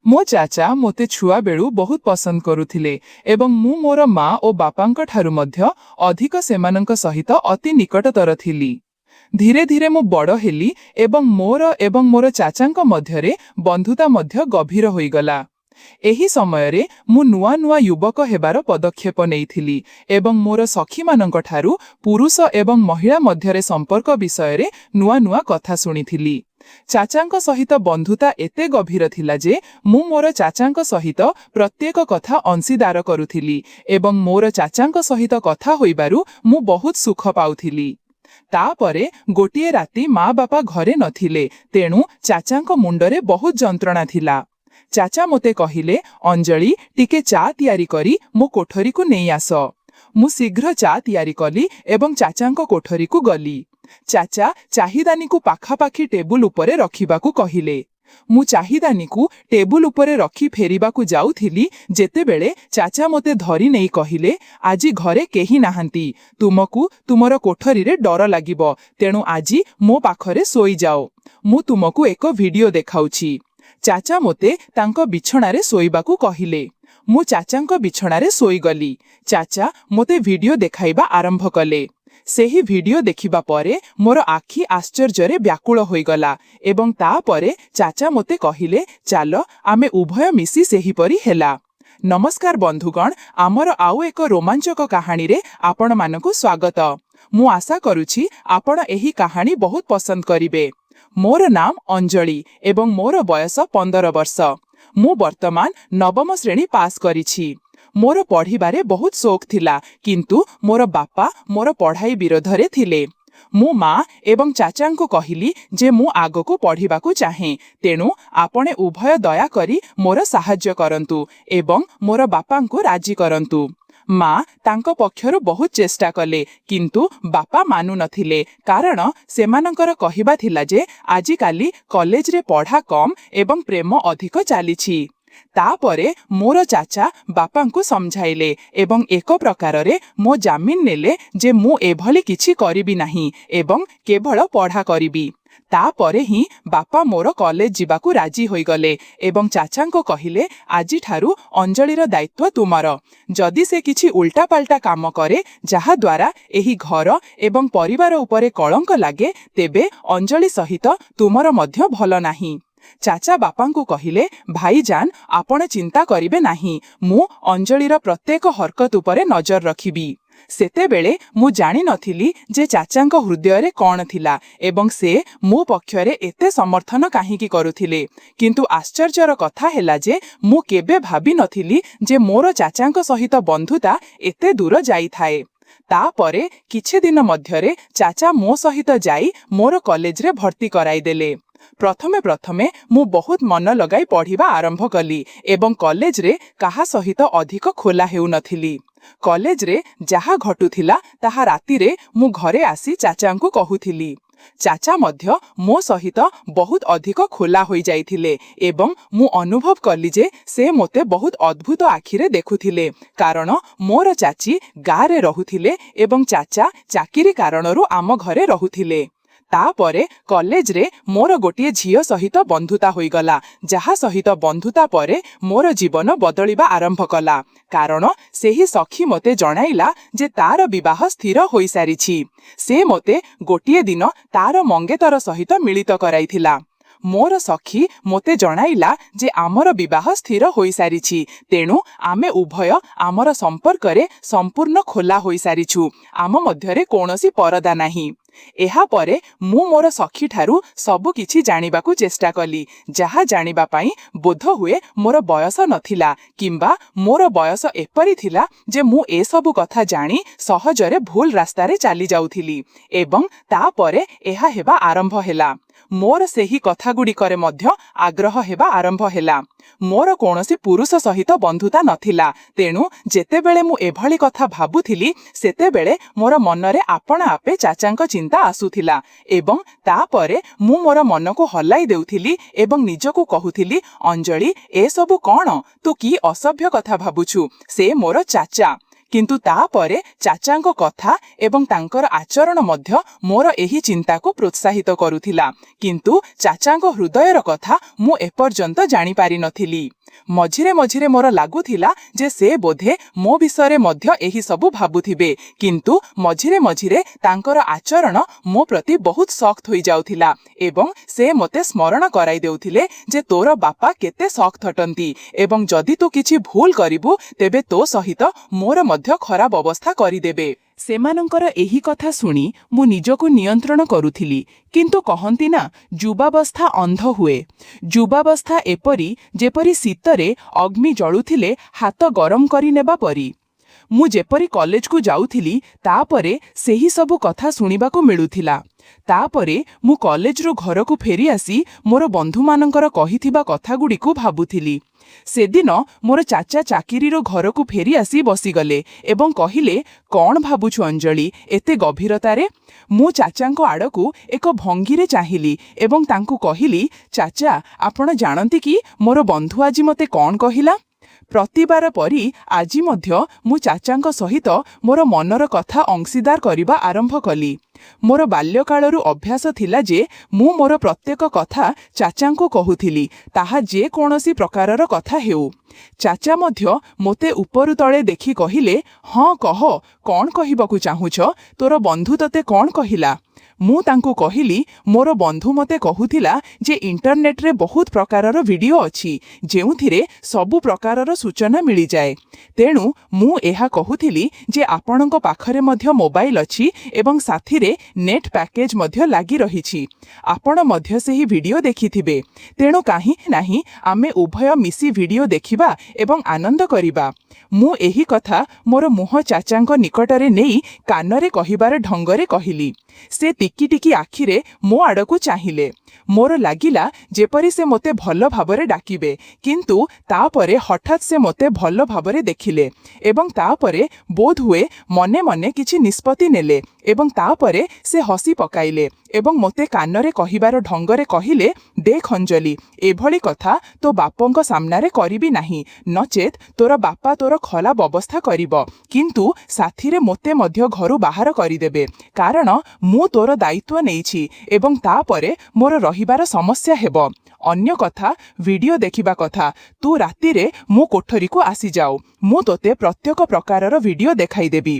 मो चाचा मोते छुआ बेलू बहुत पसंद करुथिले एवं मु मोर माँ और बापांक ठारू मध्य अधिक सेमानंक सहित अति निकटतर थिली। धीरे धीरे मु बड़ हेली एवं मोर चाचांक मध्यरे बंधुता मध्य गभीर होईगला। एही समयरे मु नुआ नुआ युवक हेबार पदक्षेप नेइथिली एवं मोर सखी मानंक ठारू पुरुष एवं महिला मध्यरे संपर्क विषय रे नुआ नुआ कथा सुनिथिली। चाचांक सहित बंधुता एते गभीर थिला जे मु मोर चाचांक सहित प्रत्येक कथा अंशीदार करुथिली एवं मोर चाचांक सहित कथा होइबारु मु बहुत सुख पाउथिली। तापरे गोटिए राति माँ बापा घरे नथिले, तेणु चाचांक मुंडरे बहुत जंत्रणा थिला। चाचा मोते कहिले, अंजलि टिके चा तियारी करी मो कोठरी को नहीं आस। मु शीघ्र चा तियारी कली एवं चाचांक कोठरी को गली। चाचा चाहिदानी को पाखापाखी टेबुल उपरे रखिबाकू कहिले। मु चाहिदानी को टेबुल उपरे रखी फेरिबाकू जाउथिली जेतेबेले चाचा मोते धरी नहीं कहिले, आजी घरे केही नाहांती, तुमकू तुमर कोठरी रे डर लागिबो, तेणु आजी मो पाखरे सोई जाओ। मु तुमकू एक वीडियो देखाउछि। चाचा मोते तांको बिछणारे सोईबाकू कहिले। मु चाचांक बिछणारे सोई गली। चाचा मोते वीडियो देखाइबा आरंभ कले। सेही वीडियो देखिबा परे मोर आखि आश्चर्यरे व्याकुल होईगला एवं तापरे चाचा मोते कहिले, चालो आमे उभय मिसी सेही परी हेला। नमस्कार बंधुगण, आमर आउ एक रोमांचक कहानी रे आपण मानकू स्वागत। मु आशा करूछि आपण एही कहानी बहुत पसंद करिवे। मोर नाम अंजलि एवं मोर बयस 15 वर्ष। मु वर्तमान नवम श्रेणी पास करिछि। मोर पढ़िबारे बहुत शौक थिला, किंतु मोर बापा मोर पढ़ाई विरोधरे थिले। मु माँ एवं चाचांको कहिली जे मु आगको पढ़िबाकू चाहे, तेणु आपणे उभय दया करी मोर साहाय्य करंतु एवं मोर बापांको राजी करंतु। माँ तांको पक्षरु बहुत चेष्टा कले, किंतु बापा मानु नथिले, कारण सेमानंकर कहिबा थिला जे आजिकाली कॉलेज रे पढ़ा कम एवं प्रेम अधिक चालिछि। तापरे मोर चाचा बापांकु समझाइले एवं एक प्रकार रे मो जामिन नेले जे मु एभली किछि करिबि नाही एवं केवल पढ़ा करिबि। तापरे ही बापा मोर कॉलेज जिबाकू राजी होई गले एवं चाचांको कहिले, आजी ठारू अंजलिर दायित्व तुमर। जदि से किछि उल्टा पाल्टा काम करे जहा द्वारा एही घर एवं परिवार उपरे कलंक लागे, तेबे अंजलि सहित तुमर मध्य भल नाही। चाचा बापांकु कहिले, भाईजान आपण चिंता करिवे नाही, मु अंजलिर प्रत्येक हरकत उपरे नजर रखिबी। सेतेबेले मु जानि नथिली जे चाचांक हृदय रे कोन थिला एवं से मो पक्षरे एते समर्थन काहीकि करुथिले, किंतु आश्चर्यर कथा हेला जे मु केबे भाबी नथिली जे मोर चाचांक सहित बंधुता एते दूर जाई थाए। तापरे किछि दिन मध्यरे चाचा मो सहित जाई मोर कॉलेज रे भर्ती कराई देले। प्रथमे प्रथमे मु बहुत मन लगाई पढ़िबा आरंभ कली एवं कॉलेज रे काहा सहित अधिक खोला हेउ नथिली। कॉलेज रे जहा घटुथिला ताहा राति रे मु घरे आसी चाचांकु कहुथिली। चाचा मध्य मो सहित बहुत अधिक खोला होई जाइथिले एवं मु अनुभव कली जे से मोते बहुत अद्भुत आखिरे देखुथिले, कारण मोर चाची गारे रहुथिले एवं चाचा चाकिरी कारणरू आम घरे रहुथिले। तापरे कॉलेज रे मोर गोटिए झियो सहित बंधुता होई गला, जहा सहित बंधुता परे मोर जीवन बदलिबा आरंभ कला, कारण सेही सखी मोते जणाइला जे तार विवाह स्थिर होई सारिछि। से मोते गोटिए दिन तार मंगेतर सहित मिलित कराइथिला। मोर सखी मोते जणाइला जे आमर विवाह स्थिर होई सारिछि, तेणु आमे उभय आमर संपर्क रे संपूर्ण खोला होई सारिछु, आम मध्यरे कोनोसी परदा नाही। एहा परे मु मोर सखी ठारू सबु किछि जानिबाकू चेष्टा कली, जहा जानिबा पई बोध हुए मोर बयस नथिला किंबा मोर बयस एपरि थिला जे मु ए सबु कथा जानी सहजरे भूल रास्तारे चली जाउथिली एवं तापरे एहा हेबा आरंभ हेला। मोर सेही कथा गुड़िकरे मध्य आग्रह हेबा आरंभ हेला। मोर कोनोसी पुरुष सहित बंधुता नथिला, तेणु जेतेबेले मु एभली कथा भाबुथिली सेतेबेले मोर मनरे आपण आपे चाचांक चिंता आसुथिला एवं तापरे मु मोर मन को हलाई देउथिली एवं निजको कहुथिली, अंजलि ए सबु कोन, तू की असभ्य कथा भाबुछु, से मोर चाचा। କିନ୍ତୁ ତାପରେ ଚାଚାଙ୍କ କଥା ଏବଂ ତାଙ୍କର ଆଚରଣ ମଧ୍ୟ ମୋର ଏହି ଚିନ୍ତାକୁ ପ୍ରୋତ୍ସାହିତ କରୁଥିଲା। କିନ୍ତୁ ଚାଚାଙ୍କ ହୃଦୟର କଥା ମୁଁ ଏପର୍ଯ୍ୟନ୍ତ ଜାଣିପାରିନଥିଲି। ମଝିରେ ମଝିରେ ମୋର ଲାଗୁଥିଲା ଯେ ସେ ବୋଧେ ମୋ ବିଷୟରେ ମଧ୍ୟ ଏହି ସବୁ ଭାବୁଥିବେ, କିନ୍ତୁ ମଝିରେ ମଝିରେ ତାଙ୍କର ଆଚରଣ ମୋ ପ୍ରତି ବହୁତ ସଖ୍ତ ହୋଇଯାଉଥିଲା ଏବଂ ସେ ମୋତେ ସ୍ମରଣ କରାଇ ଦେଉଥିଲେ ଯେ ତୋର ବାପା କେତେ ସଖ୍ତ ଅଟନ୍ତି ଏବଂ ଯଦି ତୁ କିଛି ଭୁଲ କରିବୁ ତେବେ ତୋ ସହିତ ମୋର ମଧ୍ୟ ଖରାପ ଅବସ୍ଥା କରିଦେବେ। ସେମାନଙ୍କର ଏହି କଥା ଶୁଣି ମୁଁ ନିଜକୁ ନିୟନ୍ତ୍ରଣ କରୁଥିଲି, କିନ୍ତୁ କହନ୍ତି ନା, ଯୁବାବସ୍ଥା ଅନ୍ଧ ହୁଏ। ଯୁବାବସ୍ଥା ଏପରି ଯେପରି ଶୀତରେ ଅଗ୍ନି ଜଳୁଥିଲେ ହାତ ଗରମ କରିନେବା ପରି। ମୁଁ ଯେପରି କଲେଜକୁ ଯାଉଥିଲି ତାପରେ ସେହି ସବୁ କଥା ଶୁଣିବାକୁ ମିଳୁଥିଲା। ତାପରେ ମୁଁ କଲେଜରୁ ଘରକୁ ଫେରି ଆସି ମୋର ବନ୍ଧୁମାନଙ୍କର କହିଥିବା କଥାଗୁଡ଼ିକୁ ଭାବୁଥିଲି। ସେଦିନ ମୋର ଚାଚା ଚାକିରିରୁ ଘରକୁ ଫେରି ଆସି ବସିଗଲେ ଏବଂ କହିଲେ, "କ'ଣ ଭାବୁଛୁ ଅଞ୍ଜଳି ଏତେ ଗଭୀରତାରେ?" ମୁଁ ଚାଚାଙ୍କ ଆଡ଼କୁ ଏକ ଭଙ୍ଗୀରେ ଚାହିଁଲି ଏବଂ ତାଙ୍କୁ କହିଲି, "ଚାଚା, ଆପଣ ଜାଣନ୍ତି କି ମୋର ବନ୍ଧୁ ଆଜି ମୋତେ କ'ଣ କହିଲା?" ପ୍ରତିବାର ପରି ଆଜି ମଧ୍ୟ ମୁଁ ଚାଚାଙ୍କ ସହିତ ମୋର ମନର କଥା ଅଂଶୀଦାର କରିବା ଆରମ୍ଭ କଲି। ମୋର ବାଲ୍ୟକାଳରୁ ଅଭ୍ୟାସ ଥିଲା ଯେ ମୁଁ ମୋର ପ୍ରତ୍ୟେକ କଥା ଚାଚାଙ୍କୁ କହୁଥିଲି, ତାହା ଯେକୌଣସି ପ୍ରକାରର କଥା ହେଉ। ଚାଚା ମଧ୍ୟ ମୋତେ ଉପରୁ ତଳେ ଦେଖି କହିଲେ, "ହଁ କହ, କ'ଣ କହିବାକୁ ଚାହୁଁଛ? ତୋର ବନ୍ଧୁ ତୋତେ କ'ଣ କହିଲା?" ମୁଁ ତାଙ୍କୁ କହିଲି, "ମୋର ବନ୍ଧୁ ମୋତେ କହୁଥିଲା ଯେ ଇଣ୍ଟରନେଟ୍ରେ ବହୁତ ପ୍ରକାରର ଭିଡ଼ିଓ ଅଛି ଯେଉଁଥିରେ ସବୁ ପ୍ରକାରର ସୂଚନା ମିଳିଯାଏ। ତେଣୁ ମୁଁ ଏହା କହୁଥିଲି ଯେ ଆପଣଙ୍କ ପାଖରେ ମଧ୍ୟ ମୋବାଇଲ ଅଛି ଏବଂ ସାଥିରେ ନେଟ୍ ପ୍ୟାକେଜ ମଧ୍ୟ ଲାଗି ରହିଛି। ଆପଣ ମଧ୍ୟ ସେହି ଭିଡ଼ିଓ ଦେଖିଥିବେ। ତେଣୁ କାହିଁକି ନାହିଁ ଆମେ ଉଭୟ ମିଶି ଭିଡ଼ିଓ ଦେଖିବା ଏବଂ ଆନନ୍ଦ କରିବା।" ମୁଁ ଏହି କଥା ମୋର ମୁହଁ ଚାଚାଙ୍କ ନିକଟରେ ନେଇ କାନରେ କହିବାର ଢଙ୍ଗରେ କହିଲି। ସେ ଟିକି ଟିକି ଆଖିରେ ମୋ ଆଡ଼କୁ ଚାହିଁଲେ। ମୋର ଲାଗିଲା ଯେପରି ସେ ମୋତେ ଭଲ ଭାବରେ ଡାକିବେ, କିନ୍ତୁ ତାପରେ ହଠାତ୍ ସେ ମୋତେ ଭଲ ଭାବରେ ଦେଖିଲେ ଏବଂ ତାପରେ ବୋଧହୁଏ ମନେ ମନେ କିଛି ନିଷ୍ପତ୍ତି ନେଲେ ଏବଂ ତାପରେ ସେ ହସି ପକାଇଲେ ଏବଂ ମୋତେ କାନରେ କହିବାର ଢଙ୍ଗରେ କହିଲେ, "ଦେଖ ଅଞ୍ଜଳି, ଏଭଳି କଥା ତୋ ବାପଙ୍କ ସାମ୍ନାରେ କରିବି ନାହିଁ, ନଚେତ୍ ତୋର ବାପା ତୋର ଖରାପ ଅବସ୍ଥା କରିବ, କିନ୍ତୁ ସାଥିରେ ମୋତେ ମଧ୍ୟ ଘରୁ ବାହାର କରିଦେବେ, କାରଣ ମୁଁ ତୋର ଦାୟିତ୍ୱ ନେଇଛି ଏବଂ ତାପରେ ମୋର ରହିବାର ସମସ୍ୟା ହେବ। ଅନ୍ୟ କଥା, ଭିଡ଼ିଓ ଦେଖିବା କଥା, ତୁ ରାତିରେ ମୋ କୋଠରୀକୁ ଆସିଯାଉ, ମୁଁ ତୋତେ ପ୍ରତ୍ୟେକ ପ୍ରକାରର ଭିଡ଼ିଓ ଦେଖାଇଦେବି।"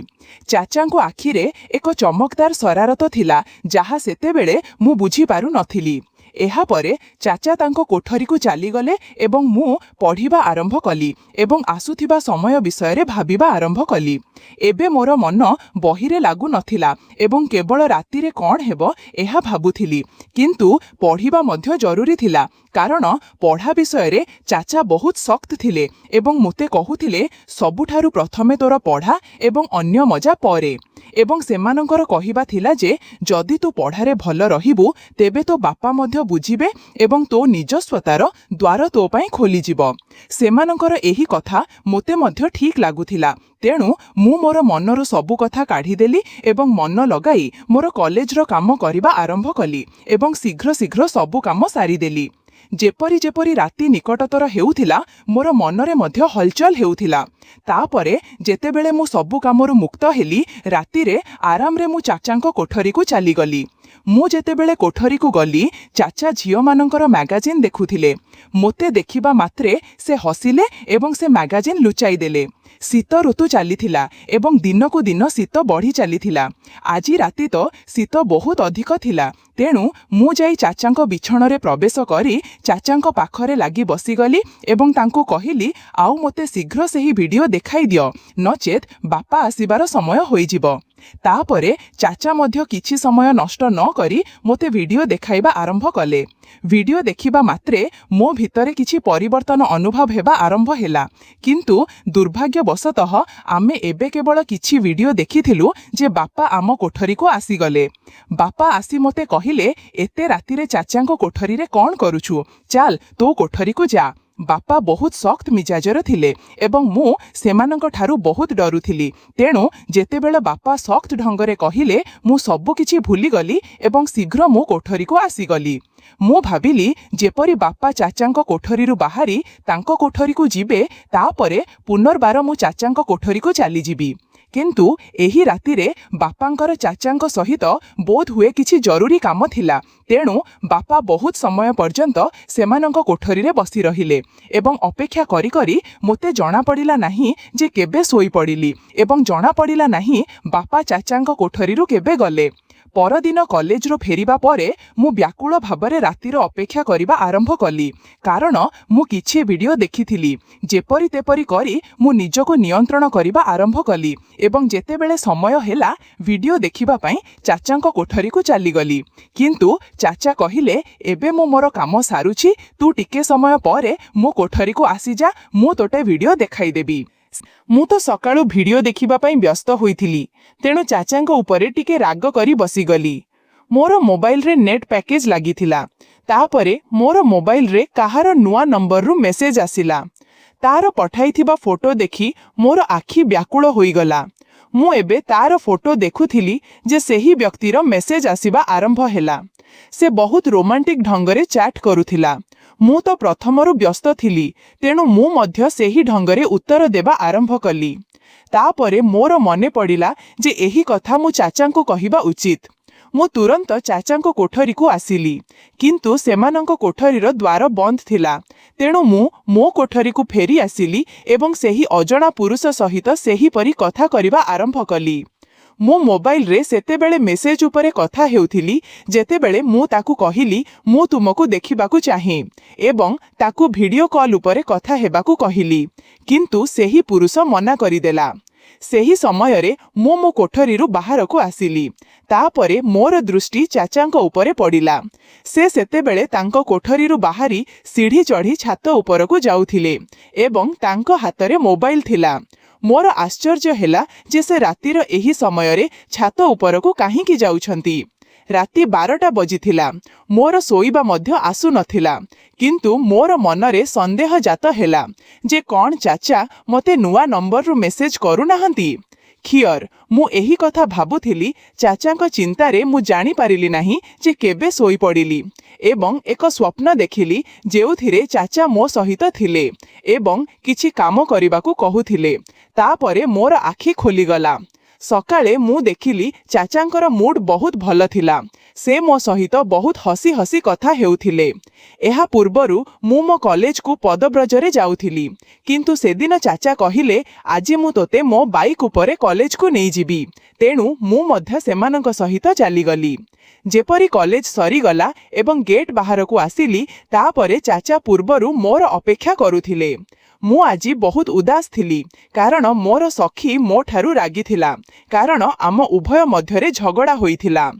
ଚାଚାଙ୍କ ଆଖିରେ ଏକ ଚମକଦାର ଶରାରତ ଥିଲା ଯାହା ସେତେବେଳେ ମୁଁ ବୁଝିପାରୁନଥିଲି। ଏହାପରେ ଚାଚା ତାଙ୍କ କୋଠରୀକୁ ଚାଲିଗଲେ ଏବଂ ମୁଁ ପଢ଼ିବା ଆରମ୍ଭ କଲି ଏବଂ ଆସୁଥିବା ସମୟ ବିଷୟରେ ଭାବିବା ଆରମ୍ଭ କଲି। ଏବେ ମୋର ମନ ବହିରେ ଲାଗୁନଥିଲା ଏବଂ କେବଳ ରାତିରେ କ'ଣ ହେବ ଏହା ଭାବୁଥିଲି, କିନ୍ତୁ ପଢ଼ିବା ମଧ୍ୟ ଜରୁରୀ ଥିଲା, କାରଣ ପଢ଼ା ବିଷୟରେ ଚାଚା ବହୁତ ସଖ୍ତ ଥିଲେ ଏବଂ ମୋତେ କହୁଥିଲେ, "ସବୁଠାରୁ ପ୍ରଥମେ ତୋର ପଢ଼ା ଏବଂ ଅନ୍ୟ ମଜା ପରେ।" ଏବଂ ସେମାନଙ୍କର କହିବା ଥିଲା ଯେ ଯଦି ତୁ ପଢ଼ାରେ ଭଲ ରହିବୁ ତେବେ ତୋ ବାପା ମଧ୍ୟ ବୁଝିବେ ଏବଂ ତୋ ନିଜସ୍ୱତାର ଦ୍ୱାର ତୋ ପାଇଁ ଖୋଲିଯିବ। ସେମାନଙ୍କର ଏହି କଥା ମୋତେ ମଧ୍ୟ ଠିକ୍ ଲାଗୁଥିଲା। ତେଣୁ ମୁଁ ମୋର ମନରୁ ସବୁ କଥା କାଢ଼ିଦେଲି ଏବଂ ମନ ଲଗାଇ ମୋର କଲେଜର କାମ କରିବା ଆରମ୍ଭ କଲି ଏବଂ ଶୀଘ୍ର ଶୀଘ୍ର ସବୁ କାମ ସାରିଦେଲି। ଯେପରି ଯେପରି ରାତି ନିକଟତର ହେଉଥିଲା ମୋର ମନରେ ମଧ୍ୟ ହଲଚଲ ହେଉଥିଲା। ତାପରେ ଯେତେବେଳେ ମୁଁ ସବୁ କାମରୁ ମୁକ୍ତ ହେଲି, ରାତିରେ ଆରାମରେ ମୁଁ ଚାଚାଙ୍କ କୋଠରୀକୁ ଚାଲିଗଲି। ମୁଁ ଯେତେବେଳେ କୋଠରୀକୁ ଗଲି, ଚାଚା ଝିଅମାନଙ୍କର ମ୍ୟାଗାଜିନ୍ ଦେଖୁଥିଲେ। ମୋତେ ଦେଖିବା ମାତ୍ରେ ସେ ହସିଲେ ଏବଂ ସେ ମ୍ୟାଗାଜିନ୍ ଲୁଚାଇ ଦେଲେ। ଶୀତ ଋତୁ ଚାଲିଥିଲା ଏବଂ ଦିନକୁ ଦିନ ଶୀତ ବଢ଼ି ଚାଲିଥିଲା। ଆଜି ରାତି ତ ଶୀତ ବହୁତ ଅଧିକ ଥିଲା। ତେଣୁ ମୁଁ ଯାଇ ଚାଚାଙ୍କ ବିଛଣାରେ ପ୍ରବେଶ କରି ଚାଚାଙ୍କ ପାଖରେ ଲାଗି ବସିଗଲି ଏବଂ ତାଙ୍କୁ କହିଲି, "ଆଉ ମୋତେ ଶୀଘ୍ର ସେହି ଭିଡ଼ିଓ ଦେଖାଇ ଦିଅ, ନଚେତ୍ ବାପା ଆସିବାର ସମୟ ହୋଇଯିବ।" ତାପରେ ଚାଚା ମଧ୍ୟ କିଛି ସମୟ ନଷ୍ଟ ନ କରି ମୋତେ ଭିଡ଼ିଓ ଦେଖାଇବା ଆରମ୍ଭ କଲେ। ଭିଡ଼ିଓ ଦେଖିବା ମାତ୍ରେ ମୋ ଭିତରେ କିଛି ପରିବର୍ତ୍ତନ ଅନୁଭବ ହେବା ଆରମ୍ଭ ହେଲା, କିନ୍ତୁ ଦୁର୍ଭାଗ୍ୟବଶତଃ ଆମେ ଏବେ କେବଳ କିଛି ଭିଡ଼ିଓ ଦେଖିଥିଲୁ ଯେ ବାପା ଆମ କୋଠରୀକୁ ଆସିଗଲେ। ବାପା ଆସି ମୋତେ କହିଲେ, "ଏତେ ରାତିରେ ଚାଚାଙ୍କ କୋଠରୀରେ କ'ଣ କରୁଛୁ? ଚାଲ ତୋ କୋଠରୀକୁ ଯା।" ବାପା ବହୁତ ସଖ୍ତ ମିଜାଜର ଥିଲେ ଏବଂ ମୁଁ ସେମାନଙ୍କ ଠାରୁ ବହୁତ ଡରୁଥିଲି। ତେଣୁ ଯେତେବେଳେ ବାପା ସଖ୍ତ ଢଙ୍ଗରେ କହିଲେ, ମୁଁ ସବୁକିଛି ଭୁଲିଗଲି ଏବଂ ଶୀଘ୍ର ମୋ କୋଠରୀକୁ ଆସିଗଲି। ମୁଁ ଭାବିଲି ଯେପରି ବାପା ଚାଚାଙ୍କ କୋଠରୀରୁ ବାହାରି ତାଙ୍କ କୋଠରୀକୁ ଯିବେ, ତାପରେ ପୁନର୍ବାର ମୁଁ ଚାଚାଙ୍କ କୋଠରୀକୁ ଚାଲିଯିବି। किंतु एही रातिरे बापांकर चाचांक सहित बोध हुए किछि जरूरी काम थिला। तेणु बापा बहुत समय पर्यंत सेमानंक कोठरीरे बसी रहिले एवं अपेक्षा करी करी मोते जणा पड़िला नाही जे केबे सोई पड़िली एवं जणा पड़िला नाही बापा चाचांक कोठरीरु केबे गले। परदिन कॉलेज रो फेरिबा परे मु व्याकुल भाबरे रातिर अपेक्षा करिबा आरंभ कली, कारण मु किछि वीडियो देखिथिली। जेपरि तेपरि करी मु निजको नियंत्रण करिबा आरंभ कली एवं जेतेबेले समय हेला वीडियो देखिबा पई चाचांक कोठरी को चली गली। किंतु चाचा कहिले एबे मु मोर काम सारुछि, तू टिके समय परे मो कोठरी को आसी जा, मु तोटे वीडियो देखाई देबी। मु तो सकाळु वीडियो देखिबा पई व्यस्त होइथिली, तेणु चाचांक उपरे टिके राग करी बसीगली। मोर मोबाइल रे नेट पैकेज लागिथिला। तापरे मोर मोबाइल रे कहार नुआ नंबर रु मेसेज आसिला। तार पठाइथिबा फोटो देखि मोर आखि व्याकुल होइगला। मु एबे तार फोटो देखुथिली जे सेही व्यक्तिर मेसेज आसिबा आरंभ हेला। से बहुत रोमांटिक ढंगरे चैट करुथिला। मु तो प्रथमरु व्यस्त थिली, तेणु मु मध्य सेही ढंगरे उत्तर देबा आरंभ कली। तापरे मोर मने पड़िला जे एही कथा मु चाचांको कहिबा उचित। मु तुरंत चाचांको कोठरी को आसिली, किंतु सेमानंको कोठरीर द्वार बंद थिला। तेणु मु मो कोठरी को फेरी आसिली एवं सेही अजणा पुरुष सहित सेही परी कथा करिबा आरंभ कली। मो मोबाइल रे सेतेबेले मेसेज उपरे कथा हेउथिली जेतेबेले मु ताकू कहिली मु तुमको देखिबाकू चाहे एवं ताकू वीडियो कॉल उपरे कथा हेबाकू कहिली, किंतु सेही पुरुष मना करिदेला। सेही समय रे मो कोठरीरु बाहर को आसिली। तापरे मोर दृष्टि चाचांको उपरे पड़िला। से सेतेबेले तांको कोठरीरु बाहरी सीढ़ी चढ़ी छात उपरकू जाउथिले एवं तांको हातरे मोबाइल थिला। मोर आश्चर्य हेला जे से रातिर एही समय रे छात उपरकू काहींकी जाउछंती। राति 12टा बजिथिला। मोर सोईबा मध्य आसु नथिला, किंतु मोर मनरे संदेह जात हेला जे कौन चाचा मते नुआ नंबर रु मेसेज करू नाहंती। खियर मु एही कथा भाबुथिली। चाचांक चिंतारे मु जानी पारिली नाही जे केबे सोई पड़िली एवं एक स्वप्न देखिली जेउथिरे चाचा मो सहित थिले एवं किछि काम करिबाकू कहुथिले। तापरे मोर आखि खोलीगला। सकाळे मु देखिली चाचांकर मूड बहुत भल थिला। से मो सहित बहुत हसी हसी कथा हेउथिले। एहा पूर्वरु मु मो कॉलेज को पदब्रजरे जाउथिली, किंतु सेदिन चाचा कहिले आजि मु तोते मो बाइक उपरे कॉलेज को नहीं जिबी। तेणु मु मध्य सेमानंक सहित चली गली। जेपरी कॉलेज सरीगला एवं गेट बाहर को आसिली, तापरे चाचा पूर्वरु मोर अपेक्षा करुथिले। मु आजी बहुत उदास थिली, कारण मोर सखी मो ठारू रागी थिला, कारण आम उभय मध्यरे झगड़ा होइथिला।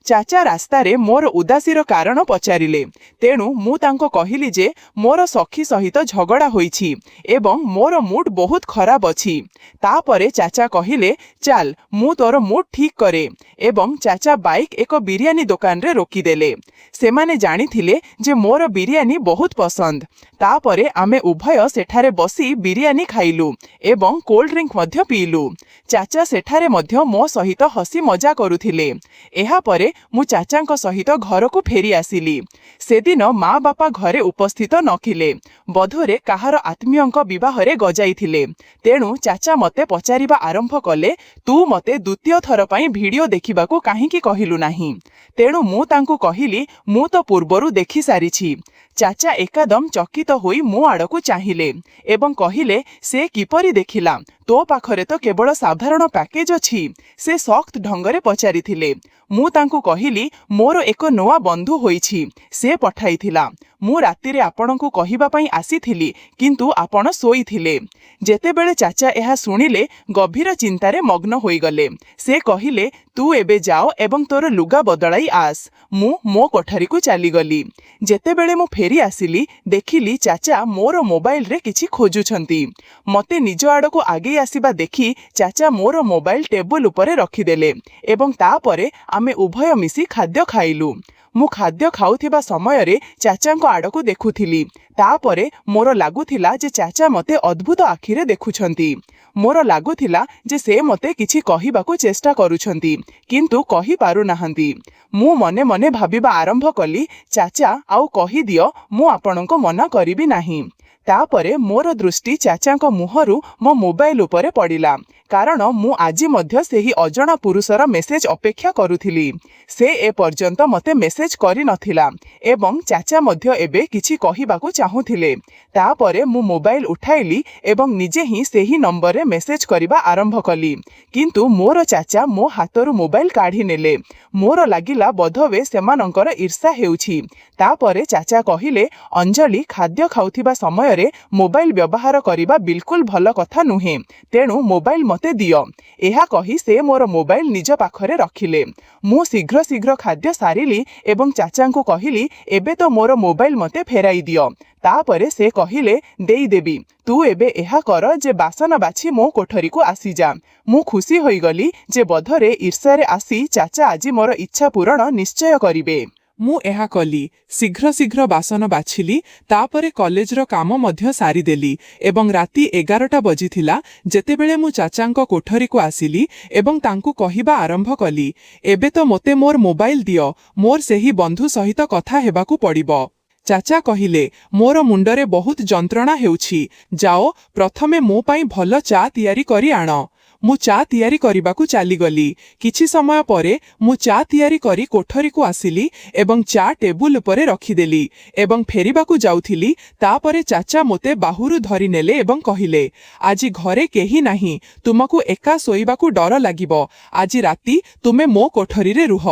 चाचा रास्तारे मोर उदासीर कारण पचारिले, तेणु मु तांको कहिली जे मोर सखी सहित झगड़ा होइछि एवं मोर मूड बहुत खराब अछि। तापरे चाचा कहिले चाल मु तोर मूड ठीक करे एवं चाचा बाइक एक बिरियानी दुकान रे रोकीदेले। सेमाने जानिथिले जे मोर बिरियानी बहुत पसंद। तापरे आमे उभय सेठारे बसी बिरियानी खाइलु एवं कोल्ड ड्रिंक मध्य पीलु। चाचा सेठारे मध्य मो सहित हसी मजा करुथिले। एहा परे मु चाचांक सहित घर को फेरी आसिली। सेदिन माँ बापा घरे उपस्थित नथिले, बधोरे काहार आत्मीयंक विवाहरे गजाइथिले। तेणु चाचा मते पचारिबा आरंभ कले, तू मते द्वितीय थर पई वीडियो देखिबाकू काहींकी कहिलु नाही। तेणु मु तांकू कहिली मु तो पूर्वरु देखि सारिछि। चाचा एकदम चकित होई मो आड़कू चाहिए एवं कहिले से किपरि देखिला, तो पाखरे तो केवल साधारण पैकेज अछि। से सख्त ढंगरे पचारिथिले। मु तांकू कहिली मोर एक नोआ बंधु होइछि, से पठाइथिला। मु रातिरे आपणको कहिबा पई आसीथिली, किंतु आपण सोईथिले। जेतेबेले चाचा एहा सुनिले गभीर चिंतारे मग्न होइगले। से कहिले तू एबे जाओ एवं तोर लुगा बदलाई आस। मु मो कोठरी को चली गली। जेतेबेले मु फेरी आसिली, देखिली चाचा मोर मोबाइल रे किछि खोजुछंती। मते निज आड़को आगे आसीबा देखि चाचा मोर मोबाइल टेबल उपरे रखिदेले एवं तापरे आमे उभय मिसी खाद्य खाइलु। मु खाद्य खाउथिबा समय रे चाचांको आड़को देखुथिली। तापरे मोर लागुथिला जे चाचा मते अद्भुत आखिरे देखुछंती। मोर लागुथिला जे से मते किछि कहिबाकू चेष्टा करुछंती, किंतु कहि पारु नाहंती। मु मने मने भाबिबा आरंभ कली, चाचा आउ कहि दियो, मु आपणको मना करिबि नाही। तापरे मोर दृष्टि चाचाଙ୍କ मुहरु मो मोबाइल उपरे पड़िला कारण मु आजी मध्य सेही अजणा पुरुषर मेसेज अपेक्षा करुथिली। से ए पर्यंत मते मेसेज करि नथिला एवं चाचा मध्य एबे किछि कहिबाकू चाहुथिले। तापरे मु मोबाइल उठाइली एवं निजे ही सेही नंबर रे मेसेज करिबा आरंभ कली किंतु मोर चाचा मो हातरु मोबाइल काढी नेले। मोर लागिला बधवे सेमानंकर ईर्षा हेउछि। तापरे चाचा कहिले अंजलि खाद्य खाउथिबा समय रे मोबाइल व्यवहार करिबा बिल्कुल भल कथा नुहे तेणु मोबाइल मते दियो। एहा कही से मोर मोबाइल निज पाखरे रखिले। मु शीघ्र शीघ्र खाद्य सारिली एवं चाचांकु कहिली एबे तो मोर मोबाइल मते फेराई दियो। तापरे से कहिले देई देबी तू एबे एहा कर जे बासन बाछी मो कोठरी को आसी जा। मु खुशी होई गली जे बधरे ईर्ष्या रे आसी चाचा आजी मोर इच्छा पूरण निश्चय करिवे। मु एहा कली शीघ्र शीघ्र बासन बाछिली तापरे कॉलेजर काम मध्य सारी देली एवं राति 11टा बजिथिला जेतेबेले मु चाचांको कोठरी को आसिली एवं तांकु कहिबा आरंभ कली एबे तो मोते मोर मोबाइल दियो मोर सेही बंधु सहित कथा हेबाकू पड़िबो। चाचा कहिले मोर मुंडरे बहुत जंत्रणा हेउछि जाओ प्रथमे मो पाई भल चा तियारी करी आण। मु चा तियारी करिबाकू चाली गली। किछि समय परे मु चा तियारी करी कोठरी को आसिली एवं चा टेबुल उपरे रखिदेली एवं फेरिबाकू जाउथिली तापरे चाचा मोते बाहुरु धरि नेले एवं कहिले आजी घरे केही नाही तुमकू एका सोइबाकू डर लागिबो आजी राति तुमे मो कोठरी रे रुह।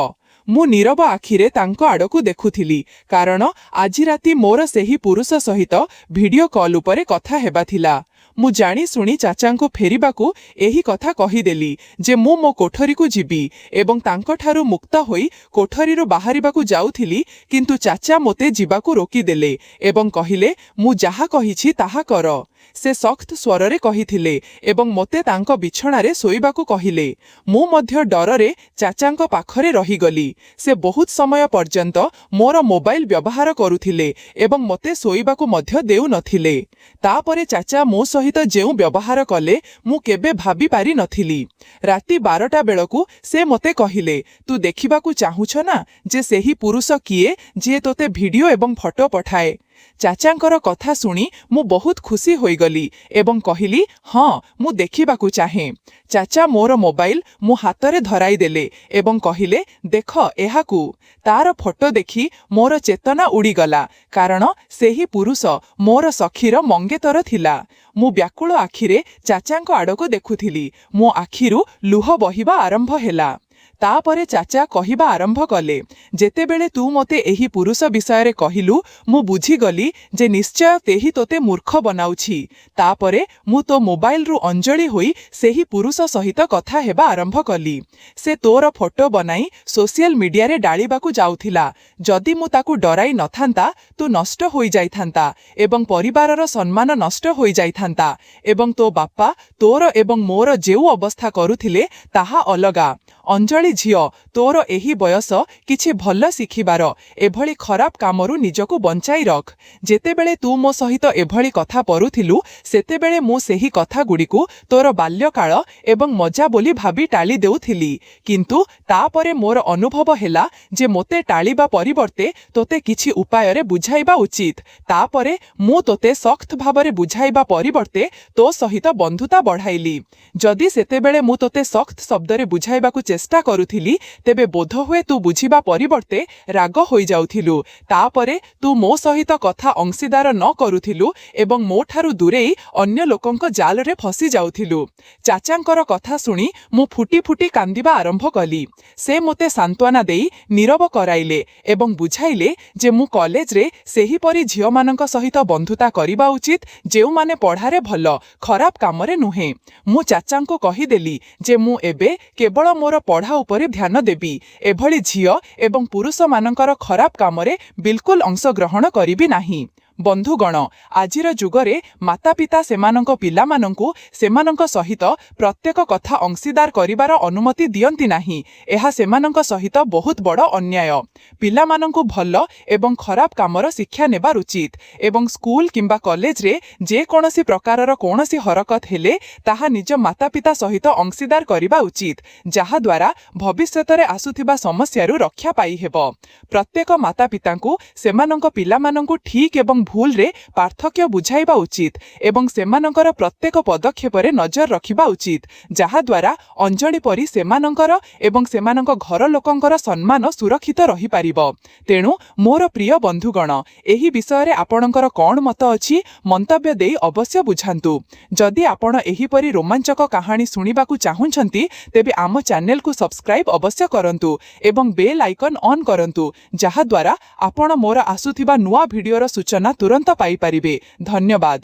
मु नीरव आखिरे तांको आड़कू देखुथिली कारण आजी राति मोर सेही पुरुष सहित वीडियो कॉल उपरे कथा हेबा थिला। मु जानी सुनी चाचांको फेरिबाकू एही कथा कहिदेली जे मु मो कोठरी को जिबी एवं तांको ठारू मुक्त होई कोठरीरो बाहरिबाकू जाउथिली किंतु चाचा मोते जिबाकू रोकिदेले एवं कहिले मु जाहा कहिछि ताहा कर। से सख्त स्वररे कहिथिले एवं मोते तांको बिछणारे सोइबाकू कहिले। मु मध्य डररे चाचांको पाखरे रहिगली। से बहुत समय पर्यंत मोर मोबाइल व्यवहार करुथिले एवं मोते सोइबाकू मध्य देउ नथिले। तापरे चाचा मो सहित जेउ व्यवहार कले मु केबे भाबी पारि नथिली। राति 12टा बेलकू से मोते कहिले तू देखिबाकू चाहुछ ना जे सेही पुरुष किए जे तोते वीडियो एवं फोटो पठाए। चाचांकर कथा सुनी मु बहुत खुशी होईगली एवं कहिली हाँ मु देखिबाकू चाहे। चाचा मोर मोबाइल मु हातरे धराई देले एवं कहिले देख एहाकू। तार फोटो देखी मोर चेतना उड़ीगला कारण सेही पुरुष मोर सखीर मंगेतर थिला। मु व्याकुल आखिरे चाचांको आड़को देखुथिली। मो आखिरु लुह बहिबा आरंभ हेला। तापरे चाचा कहिबा आरंभ कले जेतेबेले तू मोते एही पुरुष विषय रे कहिलु मु बुझीगली जे निश्चय तेही तोते मूर्ख बनाउछि। तापरे मु तो मोबाइल रु अंजलि होई सेही पुरुष सहित कथा हेबा आरंभ कली। से तोर फोटो बनाई सोशल मीडिया रे डालिबाकू जाउथिला। जदि मु ताकू डराई नथांता तू नष्ट होई जाइथांता एवं परिवारर सम्मान नष्ट होई जाइथांता एवं तो बापा तोर एवं मोर जेउ अवस्था करुथिले ताहा अलगा। अंजलि झियो तोर एही बयस किछि भल शिखिबार एभली खराब कामरु निजकू बंचाई रख। जेतेबेले तू मो सहित एभली कथा परुथिलु सेतेबेले मु सेही कथा गुड़िकू तोर बाल्यकाल एवं मजा बोली भाबी टाली देउथिली किंतु तापरे मोर अनुभव हेला जे मोते टाळीबा परिवर्ते तोते किछि उपाय रे बुझाइबा उचित। तापरे मु तोते सख्त भाबरे बुझाइबा परिवर्ते तो सहित बंधुता बढ़ाइली। जदि सेतेबेले मु तोते सख्त शब्द रे बुझाइबाकू चेष्टा करुथिली तेबे बोध हुए तू बुझिबा परिवर्ते राग होई जाउथिलु। तापरे तू मो सहित कथा अंशीदार न करुथिलु एवं मो ठारू दूरेई अन्य लोकंक जाल रे फसी जाउथिलु। चाचांकर कथा सुनी मु फुटी फुटी कांदिबा आरंभ कली। से मोते सांत्वना देई नीरव कराइले एवं बुझाइले जे मु कॉलेज रे सेही परी झियो मानक सहित बंधुता करिबा उचित जेउ माने पढ़ारे भल खराब कामरे नुहे। मु चाचांको कहिदेली जे मु एबे केवल मोर पढ़ा उपरे ध्यान देबी एभली झियो एवं पुरुष मानकर खराब कामरे बिल्कुल अंशग्रहण करिबी नाही। बंधुगण आजिर जुगरे माता पिता सेमानंको पिलामानंकु सेमानंको सहित प्रत्येक कथा अंशीदार करिबार अनुमति दियंती नाही। एहा सेमानंको सहित बहुत बड़ अन्याय। पिलामानंकु भल एवं खराब कामर शिक्षा नेबार उचित एवं स्कूल किंबा कॉलेज रे जे कोनोसी प्रकारर कोनोसी हरकत हेले ताहा निज माता पिता सहित अंशीदार करिबा उचित जहा द्वारा भविष्यत रे आसुथिबा समस्यारु रक्षा पाई हेबो। प्रत्येक माता पितांकु सेमानंको पिलामानंकु ठीक एवं ଭୁଲରେ ପାର୍ଥକ୍ୟ ବୁଝାଇବା ଉଚିତ ଏବଂ ସେମାନଙ୍କର ପ୍ରତ୍ୟେକ ପଦକ୍ଷେପରେ ନଜର ରଖିବା ଉଚିତ, ଯାହାଦ୍ୱାରା ଅଞ୍ଜଳି ପରି ସେମାନଙ୍କର ଏବଂ ସେମାନଙ୍କ ଘର ଲୋକଙ୍କର ସମ୍ମାନ ସୁରକ୍ଷିତ ରହିପାରିବ। ତେଣୁ ମୋର ପ୍ରିୟ ବନ୍ଧୁଗଣ, ଏହି ବିଷୟରେ ଆପଣଙ୍କର କ'ଣ ମତ ଅଛି ମନ୍ତବ୍ୟ ଦେଇ ଅବଶ୍ୟ ବୁଝାନ୍ତୁ। ଯଦି ଆପଣ ଏହିପରି ରୋମାଞ୍ଚକ କାହାଣୀ ଶୁଣିବାକୁ ଚାହୁଁଛନ୍ତି ତେବେ ଆମ ଚ୍ୟାନେଲକୁ ସବସ୍କ୍ରାଇବ୍ ଅବଶ୍ୟ କରନ୍ତୁ ଏବଂ ବେଲ୍ ଆଇକନ୍ ଅନ୍ କରନ୍ତୁ, ଯାହାଦ୍ୱାରା ଆପଣ ମୋର ଆସୁଥିବା ନୂଆ ଭିଡିଓର ସୂଚନା ତୁରନ୍ତ ପାଇପାରିବେ। ଧନ୍ୟବାଦ।